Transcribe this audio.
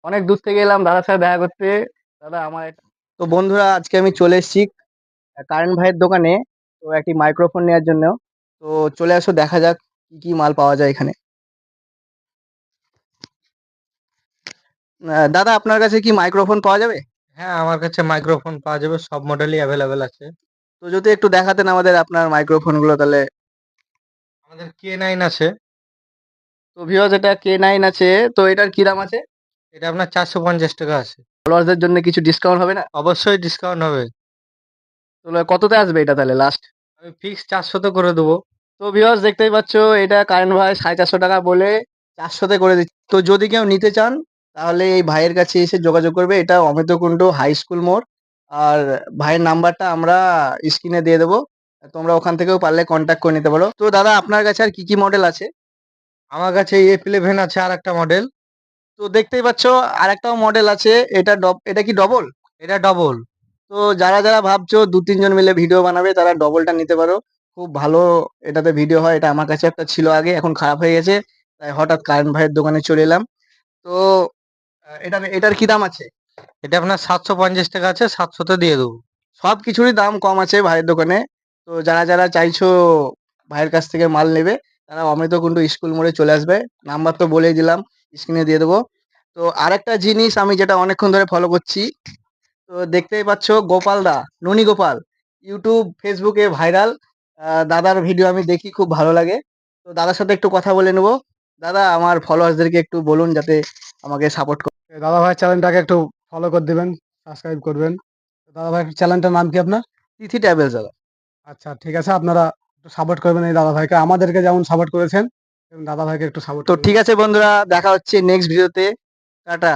অনেক দূর থেকে এলাম দাদার সাথে দেখা করতে। দাদা আমার তো বন্ধুরা, আজকে আমি চলে এসেছি কারেন্ট ভাইয়ের দোকানে, তো একটি মাইক্রোফোন নেওয়ার জন্য। তো চলে আসো, দেখা যাক কি কি মাল পাওয়া যায় এখানে। দাদা, আপনার কাছে কি মাইক্রোফোন পাওয়া যাবে? হ্যাঁ, আমার কাছে মাইক্রোফোন পাওয়া যাবে। সব মডেলই অ্যাভেলেবেল আছে। তো যদি একটু দেখাতেন আমাদের আপনার মাইক্রোফোন গুলো তাহলে। আমাদের K9 আছে। তো ভিউয়ার্স, এটা K9 আছে। তো এটার কি দাম আছে? এটা আপনার 450 টাকা আছে। ফলোয়ারদের জন্য কিছু ডিসকাউন্ট হবে না? অবশ্যই ডিসকাউন্ট হবে। তো কততে আসবে এটা তাহলে লাস্ট? আমি ফিক্স 400 তে করে দেবো। তো ভিউয়ার্স, দেখতেই পাচ্ছ, এটা কারেন্ট ভাই 450 টাকা বলে 400-তে করে দিচ্ছে। তো যদি কেউ নিতে চান তাহলে এই ভাইয়ের কাছে এসে যোগাযোগ করবে। এটা অমিতকুণ্ড হাই স্কুল মোড়। আর ভাইয়ের নাম্বারটা আমরা স্ক্রিনে দিয়ে দেবো। তোমরা ওখান থেকেও পারলে কন্ট্যাক্ট করে নিতে পারো। তো দাদা, আপনার কাছে আর কি কি মডেল আছে? আমার কাছে F11 আছে, আর একটা মডেল। তো দেখতেই পাচ্ছ, আরেকটাও মডেল আছে। এটা কি ডবল? এটা ডবল। তো যারা যারা ভাবছো 2-3 জন মিলে ভিডিও বানাবে, তারা ডবলটা নিতে পারো। খুব ভালো এটাতে ভিডিও হয়। এটা আমার কাছে একটা ছিল আগে, এখন খারাপ হয়ে গেছে, তাই হঠাৎ কারেন্ট ভাইয়ের দোকানে চলে এলাম। তো এটার কি দাম আছে? এটা আপনার 750 টাকা আছে, 700 তে দিয়ে দেবো। সব কিছুরই দাম কম আছে ভাইয়ের দোকানে। তো যারা যারা চাইছো ভাইয়ের কাছ থেকে মাল নেবে, তারা অমৃতকুণ্ড স্কুল মোড়ে চলে আসবে। নাম্বার তো বলেই দিলাম, স্ক্রিনে দিয়ে দেবো। তো আরেকটা জিনিস আমি যেটা অনেকক্ষণ ধরে ফলো করছি, তো দেখতেই পাচ্ছ গোপাল দা, ননী গোপাল, ইউটিউব ফেসবুকে ভাইরাল। দাদার ভিডিও আমি দেখি, খুব ভালো লাগে। তো দাদার সাথে একটু কথা বলে নেবো। দাদা, আমার ফলোয়ার্সদেরকে একটু বলুন যাতে আমাকে সাপোর্ট করে। দাদা ভাই চ্যানেলটাকে একটু ফলো করে দিবেন, সাবস্ক্রাইব করবেন। দাদা ভাই চ্যানেলটার নাম কি আপনার? তিথি ট্রাভেলস দাদা। আচ্ছা, ঠিক আছে, আপনারা একটু সাপোর্ট করবেন এই দাদা ভাইকে, আমাদেরকে যেমন সাপোর্ট করেছেন এবং দাদা ভাইকে একটু সাপোর্ট তো করবেন। ঠিক আছে বন্ধুরা, দেখা হচ্ছে নেক্সট ভিডিওতে। টাটা।